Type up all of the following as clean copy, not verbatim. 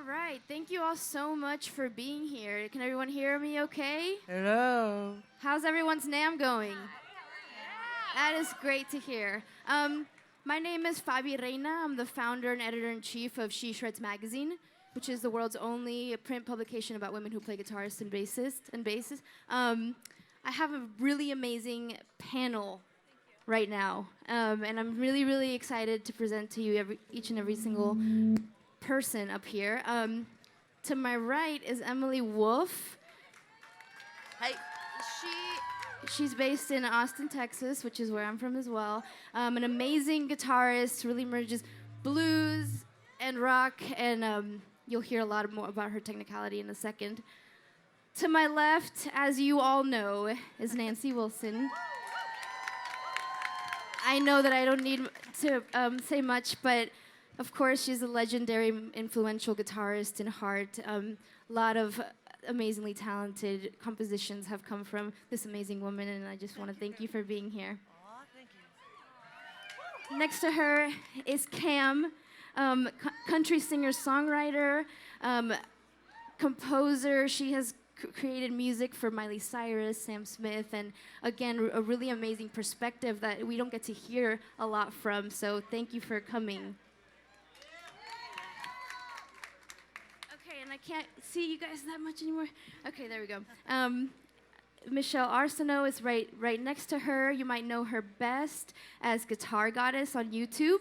right. Thank you all so much for being here. Can everyone hear me okay? Hello. How's everyone's NAMM going? That is great to hear. My name is Fabi Reyna. I'm the founder and editor-in-chief of She Shreds magazine, which is the world's only print publication about women who play guitarists and basses. I have a really amazing panel right now, and I'm really, really excited to present to you each and every single person up here. To my right is Emily Wolfe. Hey. She's based in Austin, Texas, which is where I'm from as well. An amazing guitarist, really merges blues and rock, and you'll hear a lot more about her technicality in a second. To my left, as you all know, is Nancy Wilson. I know that I don't need to say much, but of course, she's a legendary, influential guitarist in heart. A lot of amazingly talented compositions have come from this amazing woman, and I just want to thank you for being here. Aw, thank you. Next to her is Cam, country singer-songwriter, composer. She has created music for Miley Cyrus, Sam Smith, and again, a really amazing perspective that we don't get to hear a lot from, so thank you for coming. Okay, and I can't see you guys that much anymore. Okay, there we go. Michelle Arseneau is right next to her. You might know her best as Guitar Goddess on YouTube.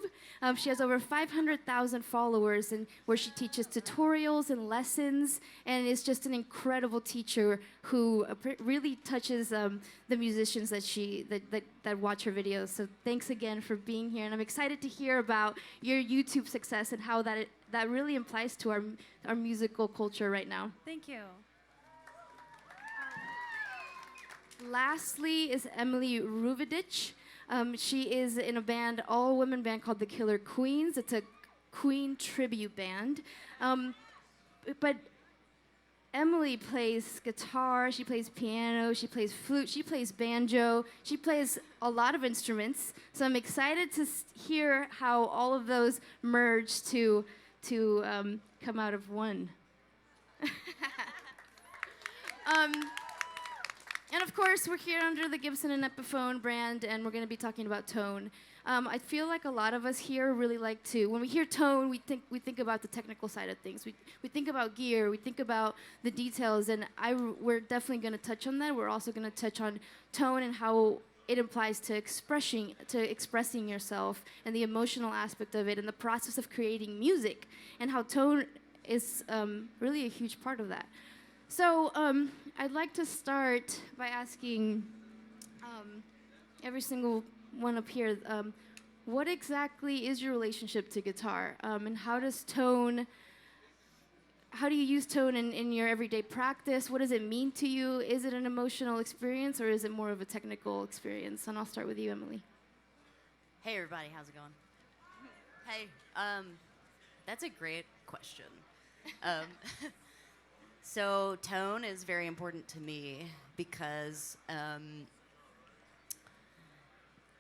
She has over 500,000 followers, and where she teaches tutorials and lessons, and is just an incredible teacher who really touches the musicians that watch her videos. So thanks again for being here, and I'm excited to hear about your YouTube success and how that really applies to our musical culture right now. Thank you. Lastly is Emily Ruvidich. She is in a band, all-women band called the Killer Queens. It's a Queen tribute band. But Emily plays guitar, she plays piano, she plays flute, she plays banjo, she plays a lot of instruments. So I'm excited to hear how all of those merge to come out of one. And of course, we're here under the Gibson and Epiphone brand, and we're going to be talking about tone. I feel like a lot of us here really like to, when we hear tone, we think about the technical side of things. We think about gear, we think about the details, and we're definitely going to touch on that. We're also going to touch on tone and how it applies to expressing yourself, and the emotional aspect of it, and the process of creating music, and how tone is really a huge part of that. So I'd like to start by asking every single one up here, what exactly is your relationship to guitar? And how do you use tone in your everyday practice? What does it mean to you? Is it an emotional experience, or is it more of a technical experience? And I'll start with you, Emily. Hey, everybody. How's it going? Hey. That's a great question. So tone is very important to me because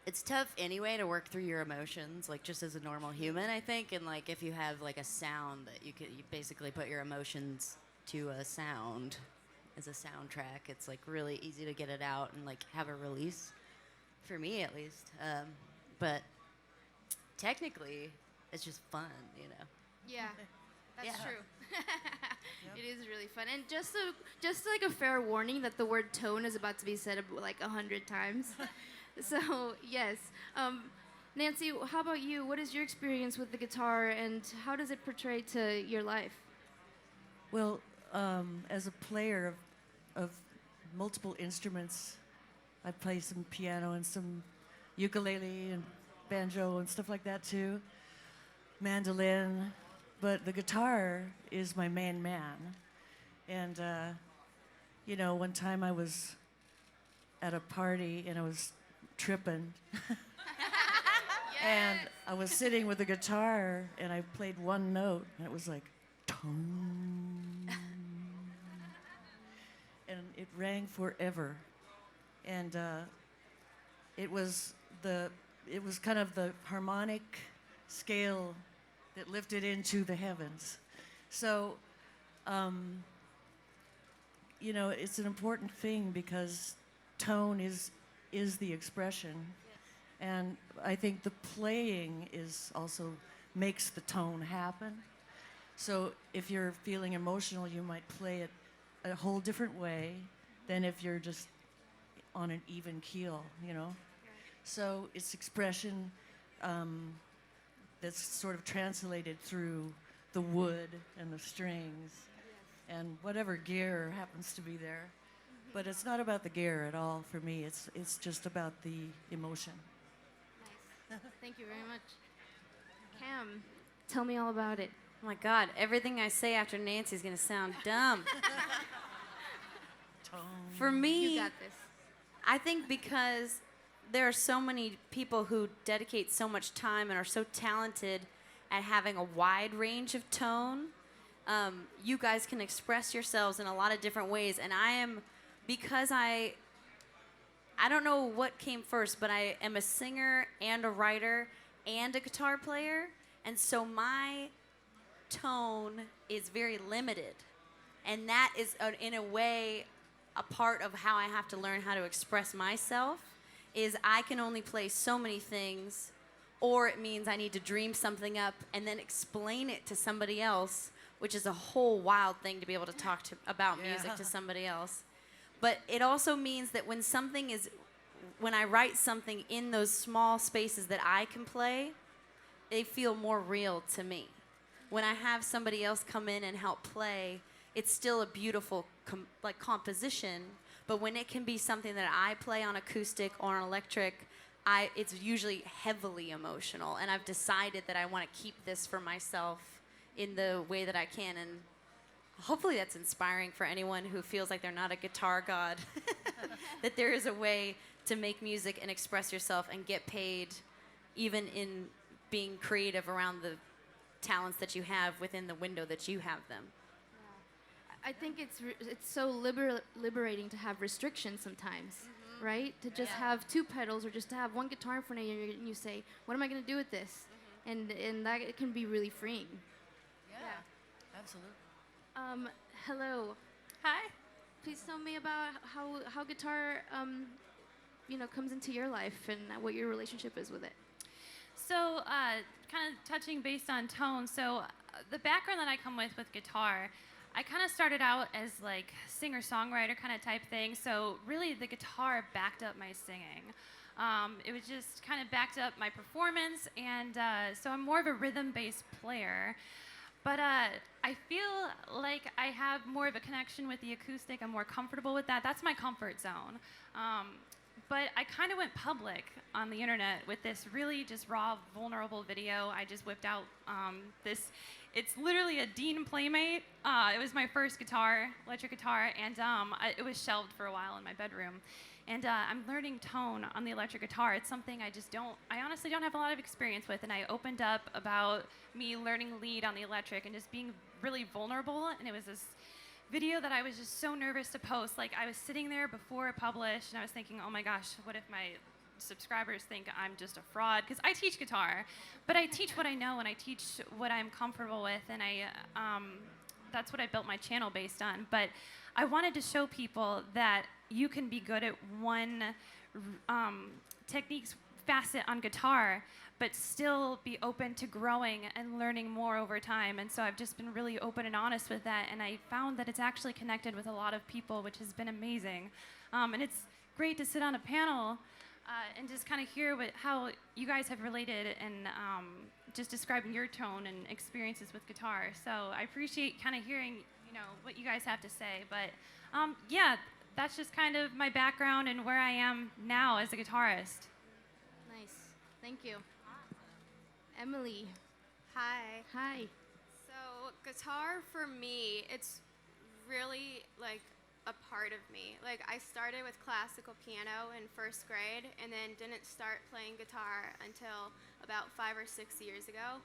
it's tough anyway to work through your emotions, like just as a normal human, I think. And like if you have like a sound that you basically put your emotions to a sound as a soundtrack, it's like really easy to get it out and like have a release, for me at least. But technically, it's just fun, you know. Yeah. That's Yeah. true. It is really fun. And just like a fair warning that the word tone is about to be said like 100 times. So, yes. Nancy, how about you? What is your experience with the guitar, and how does it portray to your life? Well, as a player of multiple instruments, I play some piano and some ukulele and banjo and stuff like that too, mandolin. But the guitar is my main man. And, you know, one time I was at a party and I was tripping. And I was sitting with the guitar and I played one note and it was like, tone. And it rang forever. And it was kind of the harmonic scale that lifted into the heavens. So, you know, it's an important thing because tone is the expression. And I think the playing is also makes the tone happen. So if you're feeling emotional, you might play it a whole different way than if you're just on an even keel, you know? So it's expression that's sort of translated through the wood and the strings and whatever gear happens to be there. But it's not about the gear at all for me. It's just about the emotion. Nice. Thank you very much. Cam, tell me all about it. Oh my God, everything I say after Nancy's gonna sound dumb. Tone. For me, You got this. I think because there are so many people who dedicate so much time and are so talented at having a wide range of tone, you guys can express yourselves in a lot of different ways. And because I don't know what came first, but I am a singer and a writer and a guitar player. And so my tone is very limited. And that is, in a way, a part of how I have to learn how to express myself, is I can only play so many things, or it means I need to dream something up and then explain it to somebody else, which is a whole wild thing to be able to talk about music to somebody else. But it also means that when I write something in those small spaces that I can play, they feel more real to me. When I have somebody else come in and help play, it's still a beautiful composition, but when it can be something that I play on acoustic or on electric, it's usually heavily emotional, and I've decided that I want to keep this for myself in the way that I can, and hopefully that's inspiring for anyone who feels like they're not a guitar god, that there is a way to make music and express yourself and get paid even in being creative around the talents that you have within the window that you have them. I think it's so liberating to have restrictions sometimes, right? To just have two pedals or just to have one guitar in front of you and you say, what am I going to do with this? And that it can be really freeing. Yeah, absolutely. Hello. Hi. Please tell me about how guitar, comes into your life and what your relationship is with it. So, kind of touching based on tone. So, the background that I come with guitar, I kind of started out as like singer-songwriter kind of type thing. So, really, the guitar backed up my singing. It was just kind of backed up my performance, and so I'm more of a rhythm-based player. But I feel like I have more of a connection with the acoustic. I'm more comfortable with that. That's my comfort zone. But I kind of went public on the internet with this really just raw, vulnerable video. I just whipped out this. It's literally a Dean Playmate. It was my first guitar, electric guitar, and it was shelved for a while in my bedroom. And I'm learning tone on the electric guitar. It's something I honestly don't have a lot of experience with. And I opened up about me learning lead on the electric and just being really vulnerable. And it was this video that I was just so nervous to post. Like, I was sitting there before it published, and I was thinking, oh my gosh, what if my subscribers think I'm just a fraud? Because I teach guitar, but I teach what I know, and I teach what I'm comfortable with, and that's what I built my channel based on. But I wanted to show people that you can be good at one technique's facet on guitar, but still be open to growing and learning more over time. And so I've just been really open and honest with that, and I found that it's actually connected with a lot of people, which has been amazing. And it's great to sit on a panel and just kind of hear how you guys have related and just describing your tone and experiences with guitar. So I appreciate kind of hearing, what you guys have to say. But yeah, that's just kind of my background and where I am now as a guitarist. Nice. Thank you. Emily. Hi. Hi. So guitar for me, it's really like a part of me. Like, I started with classical piano in first grade and then didn't start playing guitar until about 5 or 6 years ago.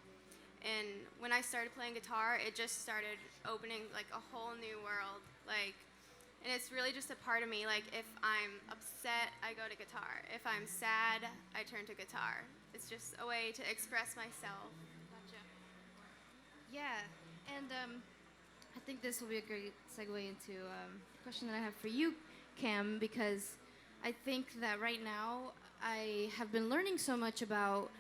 And when I started playing guitar, it just started opening like a whole new world. And it's really just a part of me. Like, if I'm upset, I go to guitar. If I'm sad, I turn to guitar. It's just a way to express myself. Gotcha. Yeah, and I think this will be a great segue into a question that I have for you, Cam, because I think that right now I have been learning so much about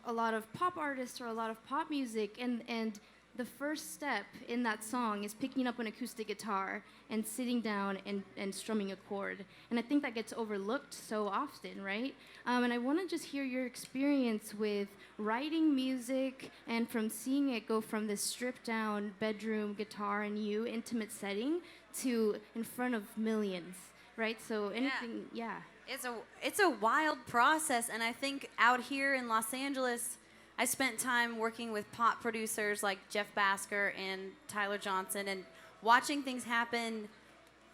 a lot of pop artists or a lot of pop music, and the first step in that song is picking up an acoustic guitar and sitting down and strumming a chord. And I think that gets overlooked so often, right? And I want to just hear your experience with writing music and from seeing it go from this stripped down bedroom guitar and you intimate setting to in front of millions, right? So anything, yeah. It's a wild process, and I think out here in Los Angeles, I spent time working with pop producers like Jeff Basker and Tyler Johnson, and watching things happen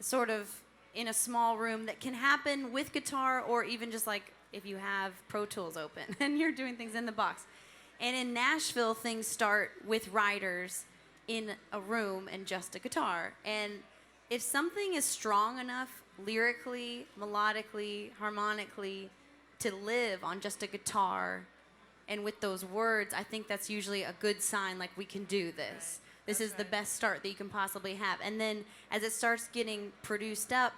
sort of in a small room that can happen with guitar, or even just like if you have Pro Tools open and you're doing things in the box. And in Nashville, things start with writers in a room and just a guitar. And if something is strong enough lyrically, melodically, harmonically to live on just a guitar and with those words, I think that's usually a good sign, like, we can do this. This is the best start that you can possibly have. And then as it starts getting produced up,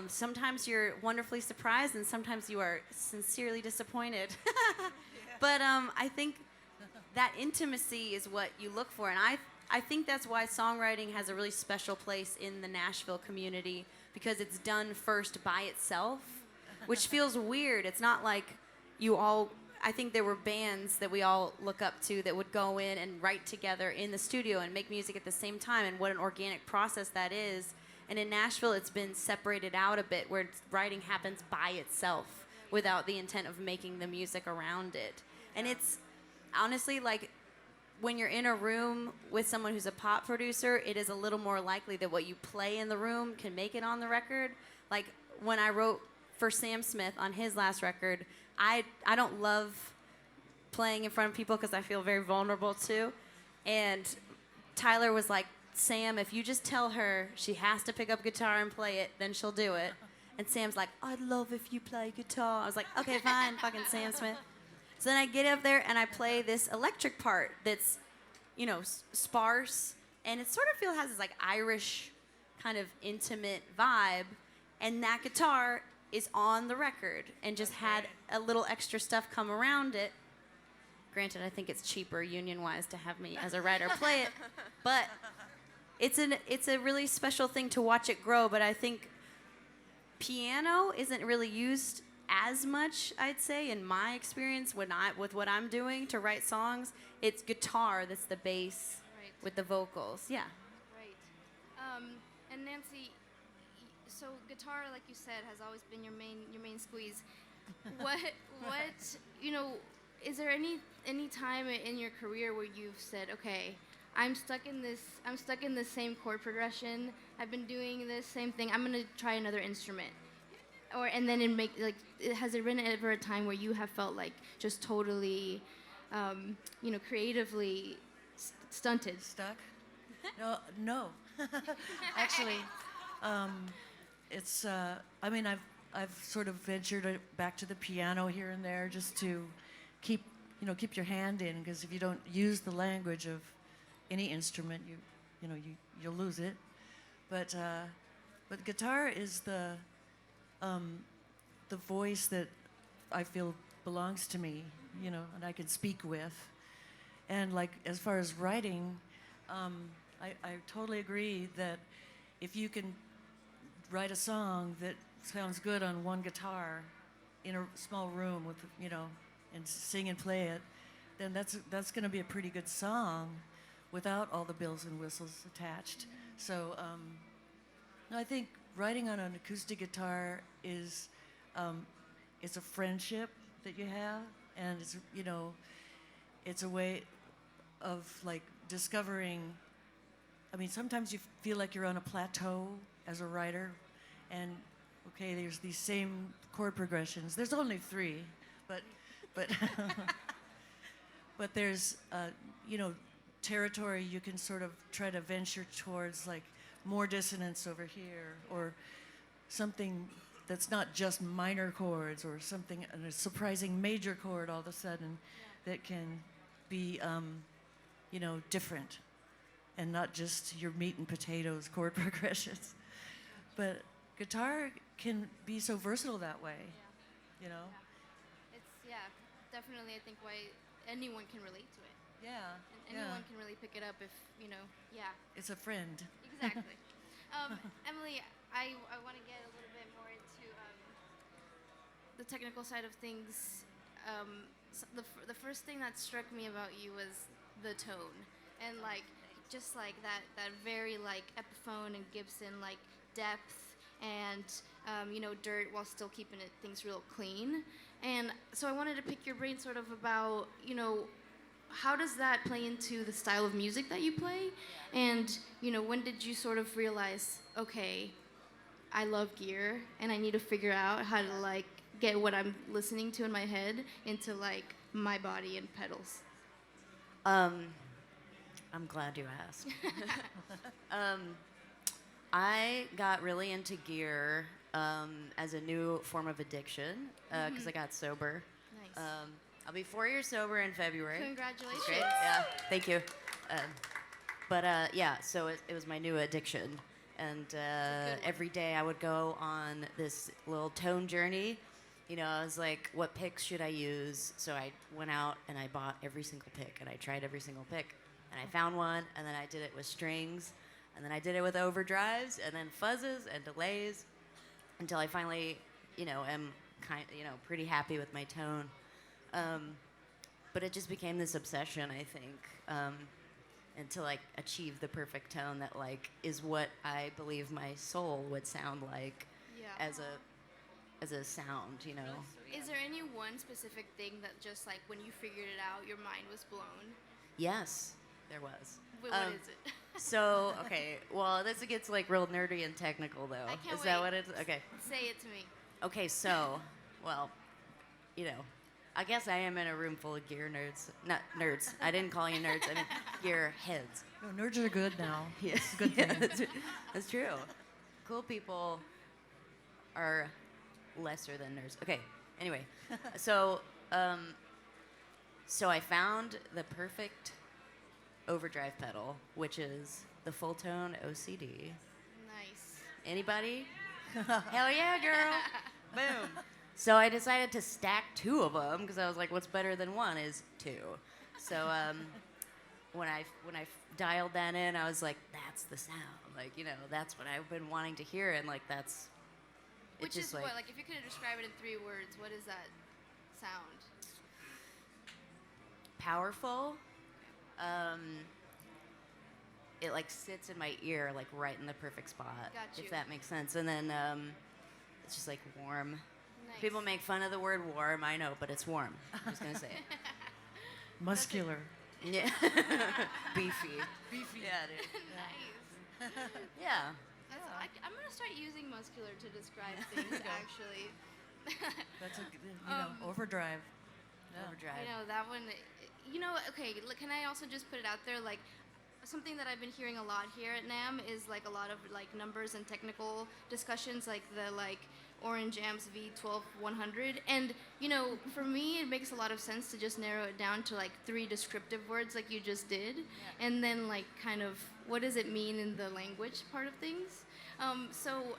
sometimes you're wonderfully surprised and sometimes you are sincerely disappointed. But I think that intimacy is what you look for. And I think that's why songwriting has a really special place in the Nashville community, because it's done first by itself, which feels weird. It's not like you all... I think there were bands that we all look up to that would go in and write together in the studio and make music at the same time, and what an organic process that is. And in Nashville, it's been separated out a bit, where writing happens by itself without the intent of making the music around it. And it's honestly like when you're in a room with someone who's a pop producer, it is a little more likely that what you play in the room can make it on the record. Like when I wrote for Sam Smith on his last record, I don't love playing in front of people because I feel very vulnerable too. And Tyler was like, Sam, if you just tell her she has to pick up guitar and play it, then she'll do it. And Sam's like, I'd love if you play guitar. I was like, okay, fine, fucking Sam Smith. So then I get up there and I play this electric part that's, you know, sparse. And it sort of has this like Irish kind of intimate vibe. And that guitar is on the record and just had a little extra stuff come around it. Granted, I think it's cheaper union-wise to have me as a writer play it, but it's a really special thing to watch it grow. But I think piano isn't really used as much, I'd say, in my experience with what I'm doing to write songs. It's guitar that's the base with the vocals. Yeah. Right. And Nancy, so guitar, like you said, has always been your main squeeze. What you know, is there any time in your career where you've said, okay, I'm stuck in this same chord progression. I've been doing this same thing. I'm gonna try another instrument, has there been ever a time where you have felt like just totally, creatively stunted? Stuck? No. Actually, it's. I mean, I've sort of ventured back to the piano here and there just to keep your hand in, because if you don't use the language of any instrument, you'll lose it. But guitar is the voice that I feel belongs to me, and I can speak with. And like as far as writing, I totally agree that if you can write a song that sounds good on one guitar in a small room with, and sing and play it, then that's going to be a pretty good song without all the bells and whistles attached. So I think writing on an acoustic guitar is it's a friendship that you have, and it's a way of like discovering. I mean, sometimes you feel like you're on a plateau as a writer, and okay, there's these same chord progressions. There's only 3, but but there's territory you can sort of try to venture towards, like more dissonance over here, or something that's not just minor chords, or something, a surprising major chord all of a sudden that can be different. and not just your meat and potatoes chord progressions. But guitar can be so versatile that way, you know? It's definitely I think why anyone can relate to it. Yeah, And anyone can really pick it up if, It's a friend. Exactly. Emily, I want to get a little bit more into the technical side of things. The first thing that struck me about you was the tone, and like just like that very like Epiphone and Gibson like depth and dirt while still keeping things real clean. And so I wanted to pick your brain sort of about how does that play into the style of music that you play? And, when did you sort of realize, okay, I love gear and I need to figure out how to like get what I'm listening to in my head into like my body and pedals? I'm glad you asked. I got really into gear as a new form of addiction because I got sober. Nice. I'll be 4 years sober in February. Congratulations. Great. Yeah, thank you. So it was my new addiction. And every day I would go on this little tone journey. I was like, what picks should I use? So I went out and I bought every single pick and I tried every single pick. And I found one and then I did it with strings. And then I did it with overdrives and then fuzzes and delays until I finally, am pretty happy with my tone. But it just became this obsession, I think, and to like achieve the perfect tone that like is what I believe my soul would sound like as a sound, Is there any one specific thing that just like when you figured it out, your mind was blown? Yes, there was. What is it? So, okay, well, this gets like real nerdy and technical though. I can't Is that wait. what it's? Okay. Say it to me. Okay, so, well, I guess I am in a room full of gear nerds. Not nerds. I didn't call you nerds. I mean gear heads. No, nerds are good now. Yeah. It's a good thing. That's true. Cool people are lesser than nerds. Okay. Anyway, so I found the perfect overdrive pedal, which is the full tone OCD. Nice. Anybody? Hell yeah, girl. Boom. So I decided to stack two of them because I was like, what's better than one is two. So when I dialed that in, I was like, that's the sound. Like, that's what I've been wanting to hear, and like that's. Which is what, like, if you could describe it in 3 words, what is that sound? Powerful. It like sits in my ear, like right in the perfect spot. Got you. If that makes sense. And then it's just like warm. Nice. People make fun of the word warm, I know, but it's warm. I'm just gonna say it. Muscular. Yeah. Beefy. Beefy. Yeah, dude. Nice. Yeah. I'm gonna start using muscular to describe things. Actually. That's a overdrive. Yeah. Overdrive. I know that one. Okay. Can I also just put it out there, like? Something that I've been hearing a lot here at NAMM is like a lot of like numbers and technical discussions, like the like Orange Amps V12100. And for me, it makes a lot of sense to just narrow it down to like 3 descriptive words, like you just did, and then like kind of what does it mean in the language part of things. So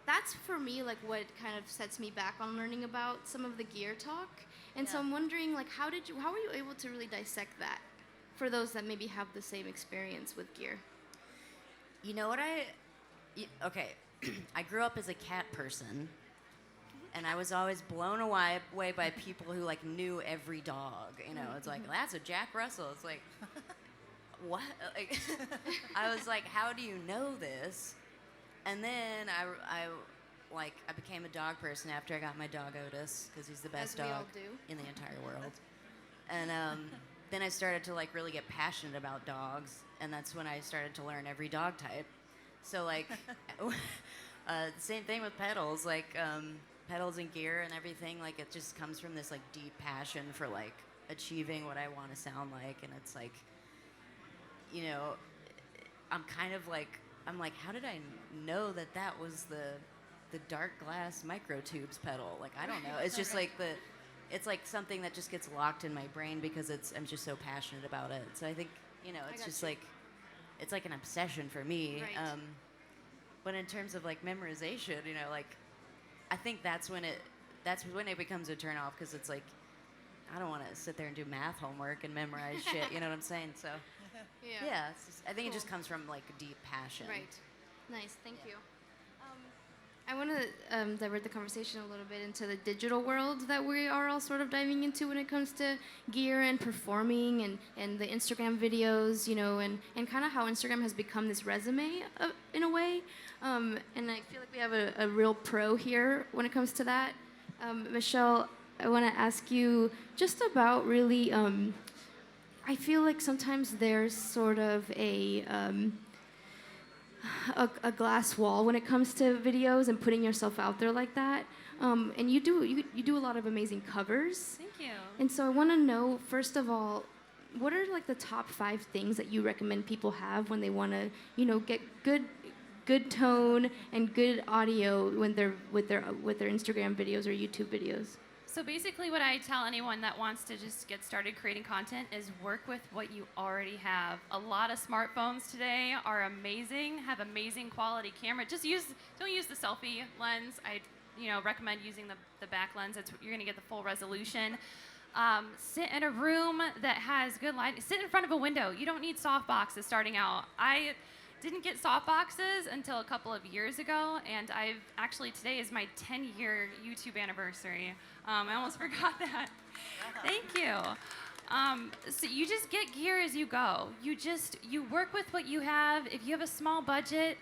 that's for me like what kind of sets me back on learning about some of the gear talk. And so I'm wondering like how were you able to really dissect that? For those that maybe have the same experience with gear. You know what okay, I grew up as a cat person, and I was always blown away by people who like knew every dog. It's like, that's a Jack Russell. It's like, what? Like, I was like, how do you know this? And then I became a dog person after I got my dog Otis, because he's the best As we all dog do. in the entire world. And then I started to like really get passionate about dogs, and that's when I started to learn every dog type. So like, same thing with pedals, like pedals and gear and everything. Like it just comes from this like deep passion for like achieving what I want to sound like, and it's like, I'm like, how did I know that was the dark glass microtubes pedal? Like I don't know. It's just like it's like something that just gets locked in my brain because I'm just so passionate about it. So I think, it's just like it's like an obsession for me. Right. But in terms of like memorization, you know, like I think that's when it becomes a turn off, because it's like I don't want to sit there and do math homework and memorize shit. You know what I'm saying? So yeah, it's just, I think it just comes from like deep passion. Right. Nice. Thank you. I want to divert the conversation a little bit into the digital world that we are all sort of diving into when it comes to gear and performing and the Instagram videos, you know, and kind of how Instagram has become this resume in a way. And I feel like we have a real pro here when it comes to that. Michelle, I want to ask you just about really, I feel like sometimes there's sort of a glass wall when it comes to videos and putting yourself out there like that. And you do a lot of amazing covers. Thank you. And so I want to know, first of all, what are like the top 5 things that you recommend people have when they want to, you know, get good tone and good audio when they're with their Instagram videos or YouTube videos? So basically what I tell anyone that wants to just get started creating content is work with what you already have. A lot of smartphones today are amazing, have amazing quality camera. Don't use the selfie lens. I recommend using the back lens. You're gonna get the full resolution. Sit in a room that has good light. Sit in front of a window. You don't need soft boxes starting out. I didn't get soft boxes until a couple of years ago, and today is my 10-year YouTube anniversary. I almost forgot that. Thank you. So you just get gear as you go. You work with what you have. If you have a small budget,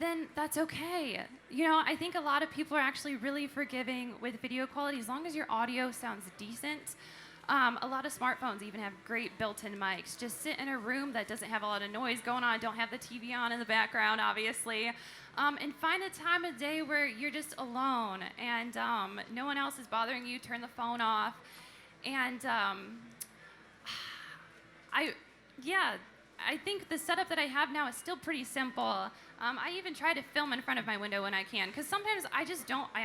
then that's okay. You know, I think a lot of people are actually really forgiving with video quality as long as your audio sounds decent. A lot of smartphones even have great built-in mics. Just sit in a room that doesn't have a lot of noise going on, don't have the TV on in the background, obviously, and find a time of day where you're just alone and no one else is bothering you. Turn the phone off. And I think the setup that I have now is still pretty simple. I even try to film in front of my window when I can, because sometimes I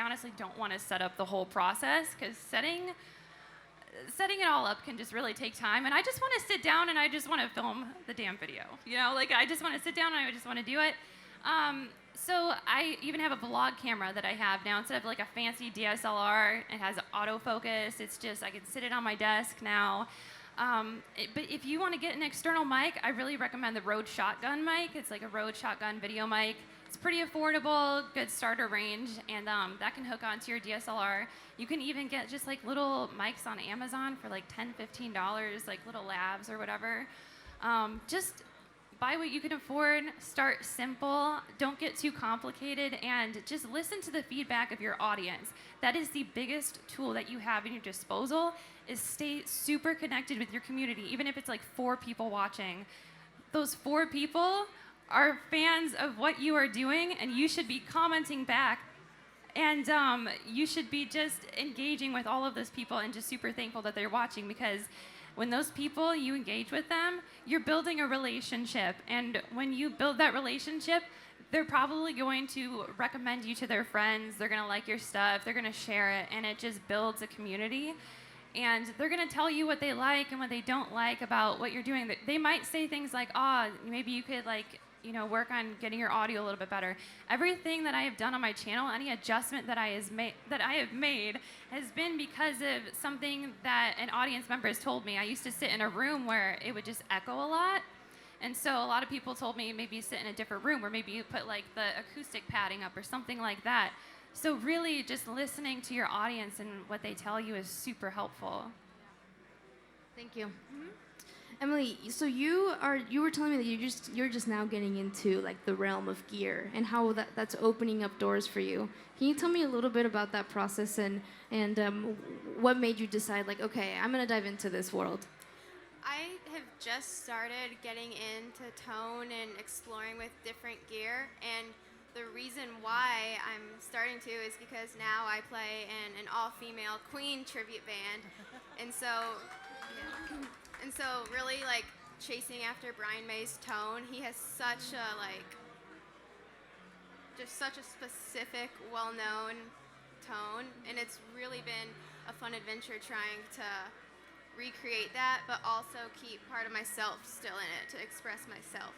honestly don't want to set up the whole process, because setting it all up can just really take time, and I just want to sit down and I just want to film the damn video. You know, like I just want to sit down and I just want to do it. So I even have a vlog camera that I have now. Instead of like a fancy DSLR, it has autofocus. It's just, I can sit it on my desk now. But if you want to get an external mic, I really recommend the Rode Shotgun mic. It's like a Rode Shotgun video mic. It's pretty affordable, good starter range, and that can hook onto your DSLR. You can even get just like little mics on Amazon for like $10, $15, like little labs or whatever. Just buy what you can afford, start simple, don't get too complicated, and just listen to the feedback of your audience. That is the biggest tool that you have in your disposal, is stay super connected with your community, even if it's like 4 people watching. Those 4 people are fans of what you are doing, and you should be commenting back. And you should be just engaging with all of those people and just super thankful that they're watching, because when those people, you engage with them, you're building a relationship. And when you build that relationship, they're probably going to recommend you to their friends. They're going to like your stuff. They're going to share it. And it just builds a community. And they're going to tell you what they like and what they don't like about what you're doing. They might say things like, maybe you could work on getting your audio a little bit better. Everything that I have done on my channel, any adjustment that I have made has been because of something that an audience member has told me. I used to sit in a room where it would just echo a lot. And so a lot of people told me maybe sit in a different room, or maybe you put like the acoustic padding up or something like that. So really just listening to your audience and what they tell you is super helpful. Thank you. Mm-hmm. Emily, so you were telling me that you're just now getting into like the realm of gear and how that's opening up doors for you. Can you tell me a little bit about that process and what made you decide, like, okay, I'm gonna dive into this world? I have just started getting into tone and exploring with different gear, and the reason why I'm starting to is because now I play in an all-female Queen tribute band, and so really like chasing after Brian May's tone. He has such a such a specific, well-known tone, and it's really been a fun adventure trying to recreate that, but also keep part of myself still in it to express myself.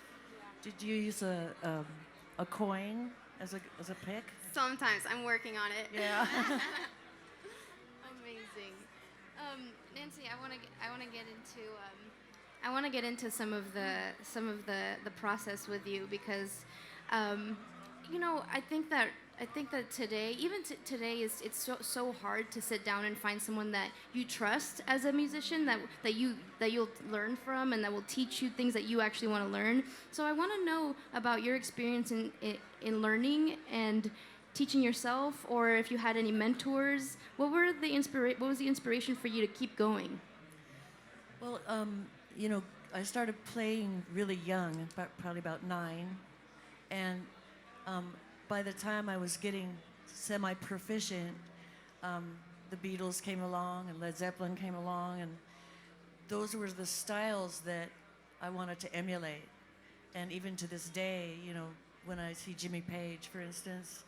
Did you use a coin as a pick? Sometimes I'm working on it. Yeah. Amazing. Nancy, I want to get into some of the process with you because, I think that today, even today, it's so hard to sit down and find someone that you trust as a musician that you'll learn from and that will teach you things that you actually want to learn. So I want to know about your experience in learning and teaching yourself, or if you had any mentors. What was the inspiration for you to keep going? Well, I started playing really young, probably about 9, and by the time I was getting semi-proficient, the Beatles came along and Led Zeppelin came along, and those were the styles that I wanted to emulate. And even to this day, when I see Jimmy Page, for instance,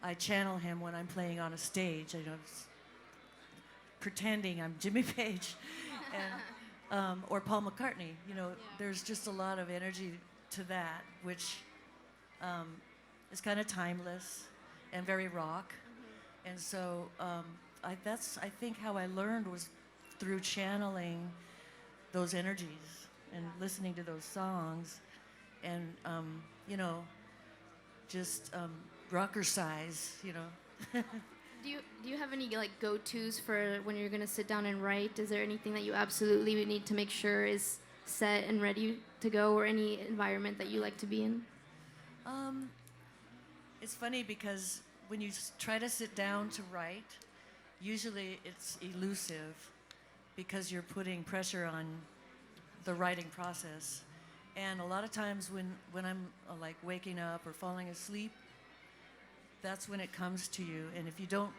I channel him when I'm playing on a stage. Pretending I'm Jimmy Page, and or Paul McCartney. There's just a lot of energy to that, which is kind of timeless and very rock. And so I think how I learned was through channeling those energies and listening to those songs, and just rocker size. Do you have any go-tos for when you're gonna sit down and write? Is there anything that you absolutely would need to make sure is set and ready to go, or any environment that you like to be in? It's funny because when you try to sit down to write, usually it's elusive because you're putting pressure on the writing process. And a lot of times when I'm waking up or falling asleep, that's when it comes to you. And if you don't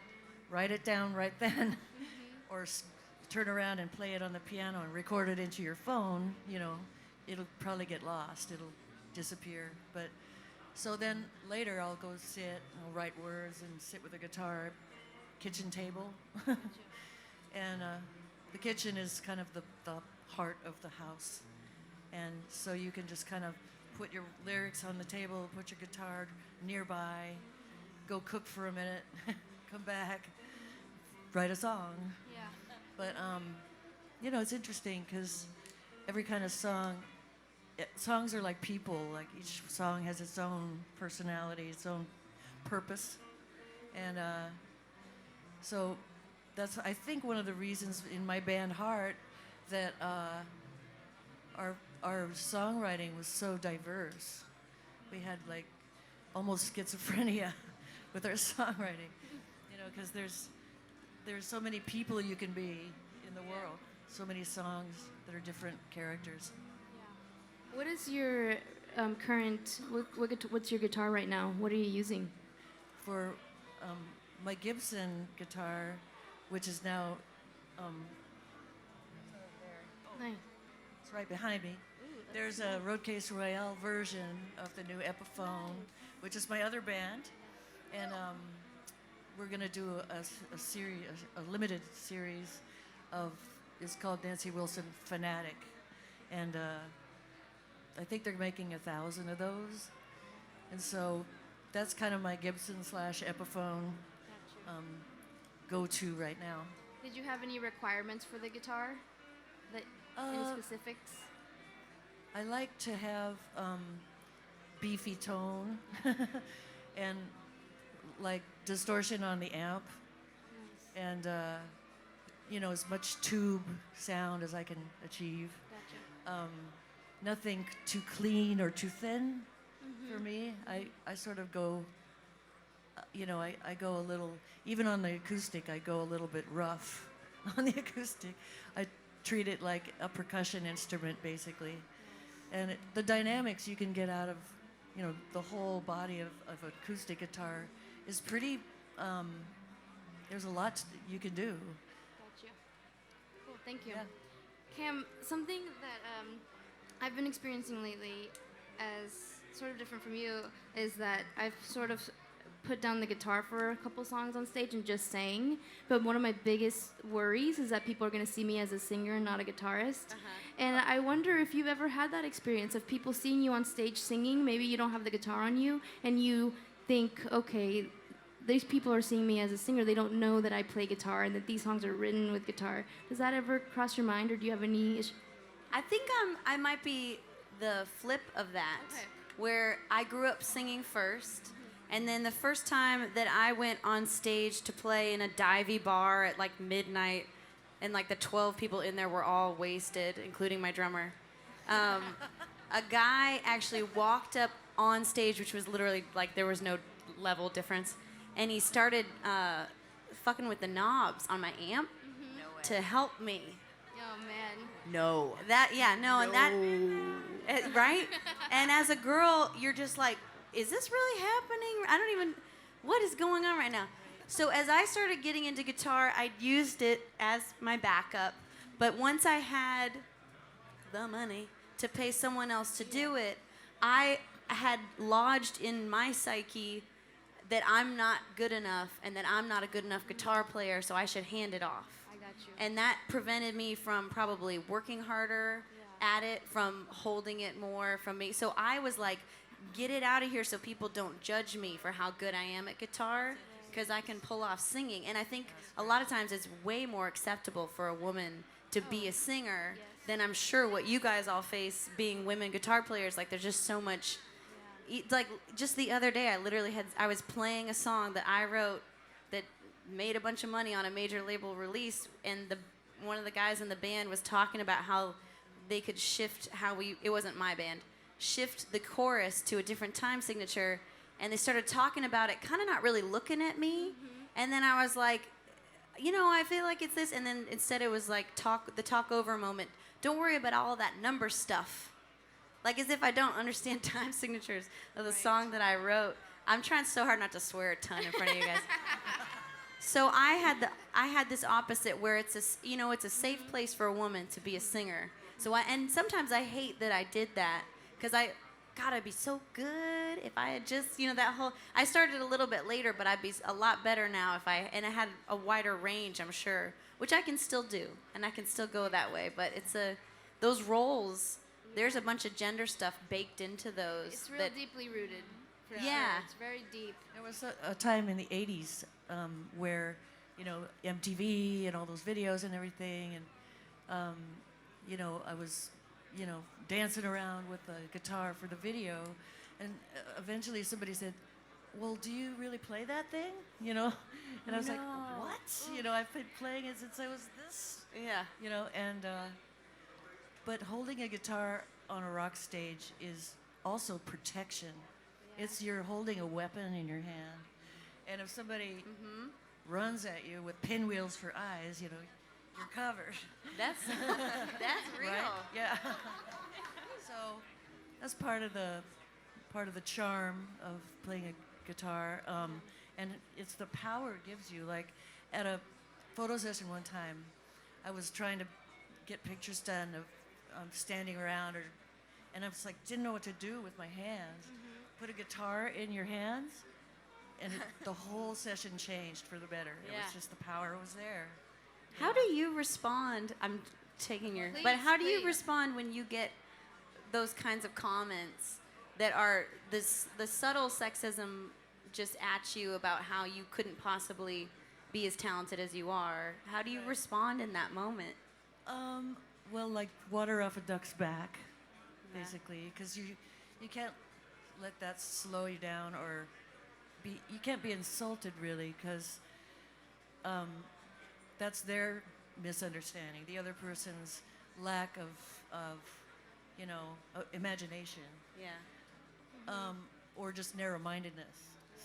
write it down right then, or turn around and play it on the piano and record it into your phone, it'll probably get lost. It'll disappear. But so then later I'll go sit and I'll write words and sit with a guitar, kitchen table. And the kitchen is kind of the heart of the house. And so you can just kind of put your lyrics on the table, put your guitar nearby, go cook for a minute, come back, write a song. Yeah. But, it's interesting because every kind of songs are like people. Like each song has its own personality, its own purpose. And so that's, I think, one of the reasons in my band Heart that our songwriting was so diverse. We had almost schizophrenia with our songwriting, because there's so many people you can be in the world, so many songs that are different characters. Yeah. What is your what's your guitar right now? What are you using? For my Gibson guitar, which is now Nice. it's right behind me. There's a Roadcase Royale version of the new Epiphone, which is my other band, and we're gonna do a series, a limited series of. It's called Nancy Wilson Fanatic, and I think they're making 1,000 of those, and so that's kind of my Gibson / Epiphone go-to right now. Did you have any requirements for the guitar? Any specifics? I like to have beefy tone and distortion on the amp, and as much tube sound as I can achieve. Gotcha. Nothing too clean or too thin for me. I sort of go, I go a little, even on the acoustic, I go a little bit rough on the acoustic. I treat it like a percussion instrument, basically. And the dynamics you can get out of, the whole body of an acoustic guitar is pretty, there's a lot you can do. Gotcha. Cool, thank you. Yeah. Cam, something that I've been experiencing lately as sort of different from you is that I've sort of put down the guitar for a couple songs on stage and just sang. But one of my biggest worries is that people are going to see me as a singer and not a guitarist. And I wonder if you've ever had that experience of people seeing you on stage singing. Maybe you don't have the guitar on you, and you think, okay, these people are seeing me as a singer. They don't know that I play guitar and that these songs are written with guitar. Does that ever cross your mind, or do you have any I think I might be the flip of that, where I grew up singing first, and then the first time that I went on stage to play in a divey bar at like midnight, and like the 12 people in there were all wasted, including my drummer, a guy actually walked up on stage, which was literally like there was no level difference, and he started fucking with the knobs on my amp to help me. Oh, man. No. Right? And as a girl, you're just like, is this really happening? What is going on right now? So as I started getting into guitar, I used it as my backup. But once I had the money to pay someone else to do it, I had lodged in my psyche that I'm not good enough and that I'm not a good enough guitar player, so I should hand it off. And that prevented me from probably working harder at it, from holding it more from me. So I was like, get it out of here so people don't judge me for how good I am at guitar, because I can pull off singing. And I think a lot of times it's way more acceptable for a woman to be a singer than I'm sure what you guys all face being women guitar players. Like, there's just so much. Like, just the other day, I was playing a song that I wrote that made a bunch of money on a major label release, and one of the guys in the band was talking about how they could shift it wasn't my band, shift the chorus to a different time signature, and they started talking about it, kind of not really looking at me, and then I was like, I feel like it's this, and then instead it was like the talk over moment. Don't worry about all that number stuff. Like, as if I don't understand time signatures of the song that I wrote. I'm trying so hard not to swear a ton in front of you guys. So I had this opposite where it's a safe place for a woman to be a singer. And sometimes I hate that I did that, because I'd be so good if I had just, I started a little bit later, but I'd be a lot better now and I had a wider range, I'm sure, which I can still do, and I can still go that way, but those roles, there's a bunch of gender stuff baked into those. It's real deeply rooted. Yeah. It's very deep. There was a time in the 80s where, MTV and all those videos and everything, and, I was, dancing around with the guitar for the video, and eventually somebody said, well, do you really play that thing? And I was like, what? I've been playing it since I was this. Yeah. But holding a guitar on a rock stage is also protection. It's you're holding a weapon in your hand. And if somebody runs at you with pinwheels for eyes, you're covered. That's real. Right? Yeah. So that's part of the charm of playing a guitar. And it's the power it gives you. Like, at a photo session one time, I was trying to get pictures done of standing around, and I was like, didn't know what to do with my hands. Put a guitar in your hands, and the whole session changed for the better. It was just the power was there. How do you respond? I'm taking your... But how do you respond when you get those kinds of comments that are the subtle sexism just at you about how you couldn't possibly be as talented as you are? How do you respond in that moment? Well, like water off a duck's back, basically, because you can't let that slow you down, or you can't be insulted, really, because that's their misunderstanding, the other person's lack of imagination. Yeah. Or just narrow-mindedness.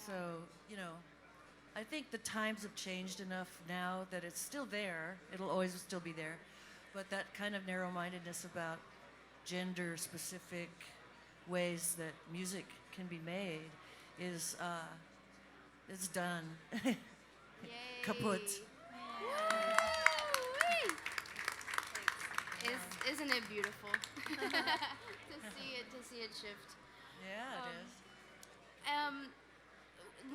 So, I think the times have changed enough now that it's still there. It'll always still be there. But that kind of narrow-mindedness about gender-specific ways that music can be made is done. Kaput. Isn't it beautiful to see it shift? Yeah, it is.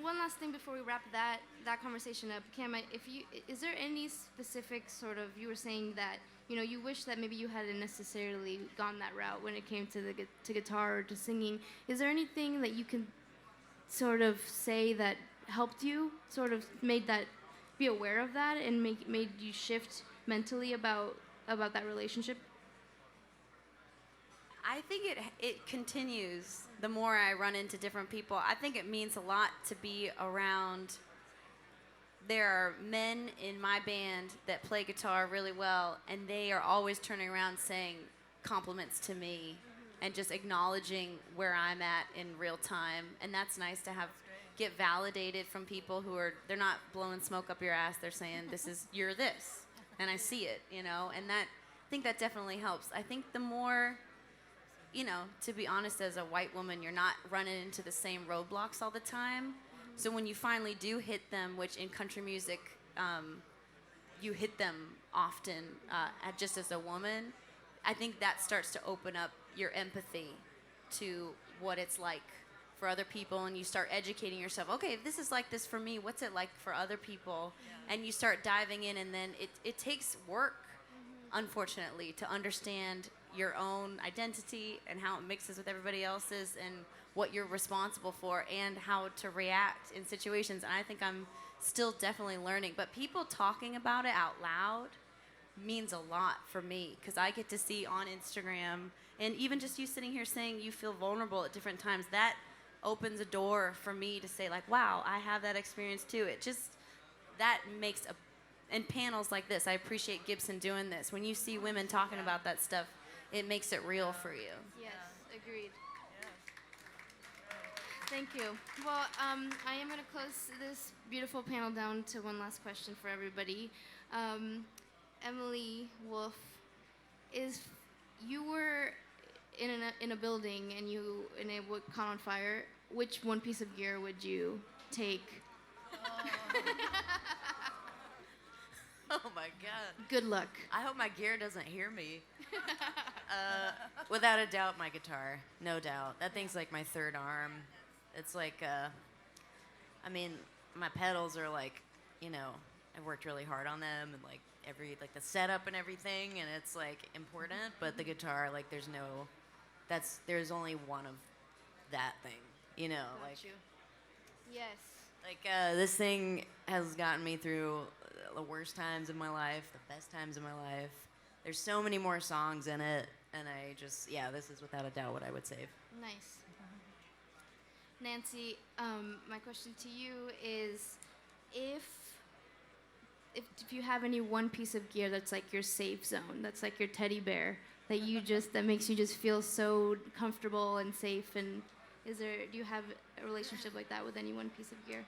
one last thing before we wrap that conversation up, Cam, is there any specific sort of, you were saying that, you know, you wish that maybe you hadn't necessarily gone that route when it came to guitar or to singing. Is there anything that you can sort of say that helped you, sort of made that, be aware of that and made you shift mentally about that relationship? I think it continues the more I run into different people. I think it means a lot to be around. There are men in my band that play guitar really well, and they are always turning around saying compliments to me and just acknowledging where I'm at in real time. And that's nice to get validated from people who they're not blowing smoke up your ass. They're saying, you're this, and I see it, you know, and I think that definitely helps. I think the more, you know, to be honest, as a white woman, you're not running into the same roadblocks all the time. So when you finally do hit them, which in country music, you hit them often just as a woman, I think that starts to open up your empathy to what it's like for other people, and you start educating yourself. Okay, if this is like this for me, what's it like for other people? Yeah. And you start diving in, and then it takes work, unfortunately, to understand your own identity and how it mixes with everybody else's and what you're responsible for and how to react in situations. And I think I'm still definitely learning. But people talking about it out loud means a lot for me, because I get to see on Instagram, and even just you sitting here saying you feel vulnerable at different times, that opens a door for me to say, like, wow, I have that experience too. It just, that makes and panels like this, I appreciate Gibson doing this. When you see women talking about that stuff, it makes it real for you. Yes, agreed. Thank you. Well, I am going to close this beautiful panel down to one last question for everybody. Emily, Wolfe, you were in a building and it caught on fire. Which one piece of gear would you take? Oh my God. Good luck. I hope my gear doesn't hear me. Without a doubt, my guitar. No doubt. That thing's like my third arm. It's like, I mean, my pedals are like, you know, I worked really hard on them, and like the setup and everything, and it's like important. But the guitar, like, there's only one of that thing, you know. Got like you. Yes. Like, this thing has gotten me through the worst times of my life, the best times of my life. There's so many more songs in it, and this is without a doubt what I would save. Nice. Nancy, my question to you is, if you have any one piece of gear that's like your safe zone, that's like your teddy bear, that makes you just feel so comfortable and safe, and do you have a relationship like that with any one piece of gear?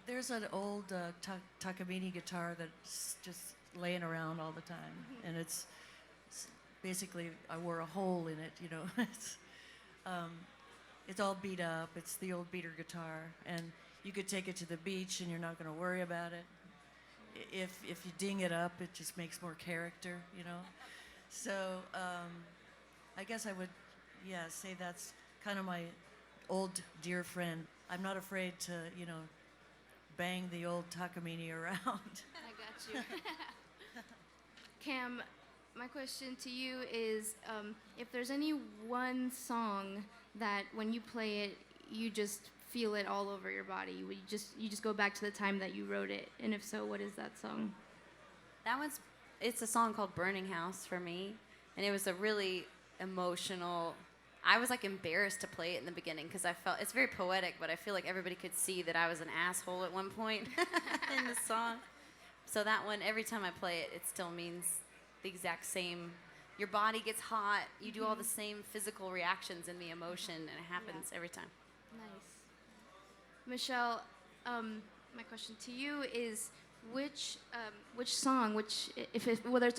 There's an old Takamine guitar that's just laying around all the time, and it's basically, I wore a hole in it, you know. It's all beat up. It's the old beater guitar, and you could take it to the beach and you're not going to worry about it. If you ding it up, it just makes more character, you know. So I guess I would, say that's kind of my old dear friend. I'm not afraid to, you know, bang the old Takamine around. I got you. Cam, my question to you is, if there's any one song that when you play it, you just feel it all over your body, you just go back to the time that you wrote it, and if so, what is that song? It's a song called Burning House for me, and it was a really emotional, I was like embarrassed to play it in the beginning because I felt, it's very poetic, but I feel like everybody could see that I was an asshole at one point in the song. So that one, every time I play it, it still means the exact same. Your body gets hot, you do all the same physical reactions in the emotion, and it happens every time. Nice. Michelle, my question to you is, which song, whether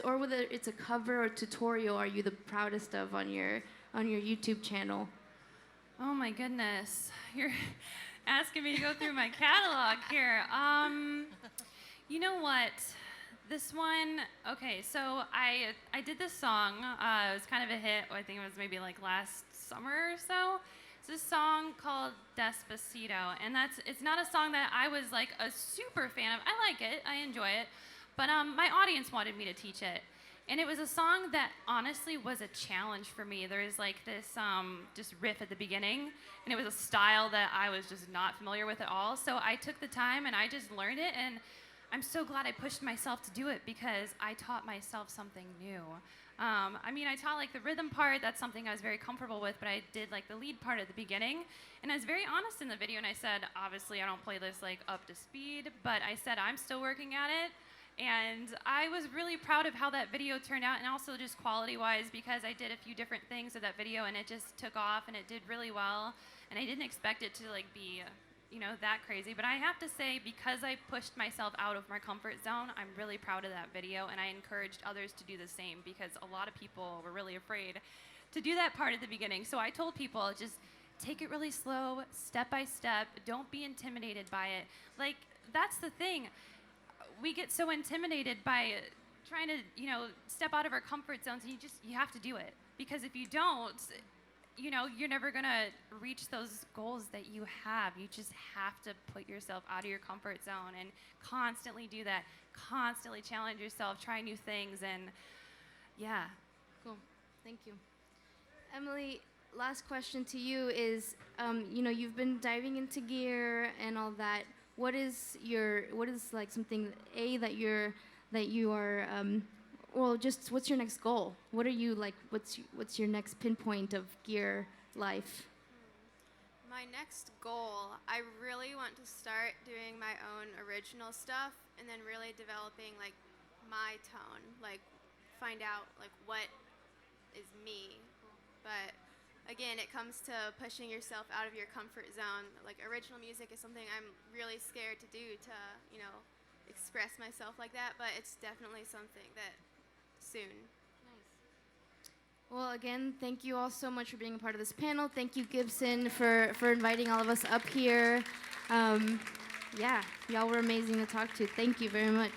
it's a cover or tutorial, are you the proudest of on your YouTube channel? Oh my goodness, you're asking me to go through my catalog here. You know what? This one, okay, so I did this song. It was kind of a hit. I think it was maybe like last summer or so. It's a song called Esposito, and it's not a song that I was like a super fan of. I like it, I enjoy it, but my audience wanted me to teach it. And it was a song that honestly was a challenge for me. There is like this just riff at the beginning, and it was a style that I was just not familiar with at all. So I took the time and I just learned it, and I'm so glad I pushed myself to do it because I taught myself something new. I mean, I taught like the rhythm part, that's something I was very comfortable with, but I did like the lead part at the beginning. And I was very honest in the video, and I said, obviously I don't play this like up to speed, but I said I'm still working at it. And I was really proud of how that video turned out, and also just quality-wise, because I did a few different things with that video, and it just took off, and it did really well. And I didn't expect it to like be, you know, that crazy. But I have to say, because I pushed myself out of my comfort zone, I'm really proud of that video, and I encouraged others to do the same, because a lot of people were really afraid to do that part at the beginning. So I told people, just take it really slow, step by step. Don't be intimidated by it. Like, that's the thing. We get so intimidated by trying to, you know, step out of our comfort zones, and you have to do it. Because if you don't, you know, you're never gonna reach those goals that you have. You just have to put yourself out of your comfort zone and constantly do that. Constantly challenge yourself, try new things, and yeah. Cool. Thank you. Emily, last question to you is, you know, you've been diving into gear and all that. What is like something that you are well, just what's your next goal? What are you like? What's your next pinpoint of gear life? My next goal, I really want to start doing my own original stuff, and then really developing like my tone, like find out like what is me. But again, it comes to pushing yourself out of your comfort zone. Like, original music is something I'm really scared to do, to, you know, express myself like that, but it's definitely something that soon. Nice. Well, again, thank you all so much for being a part of this panel. Thank you, Gibson, for inviting all of us up here. Yeah, y'all were amazing to talk to. Thank you very much.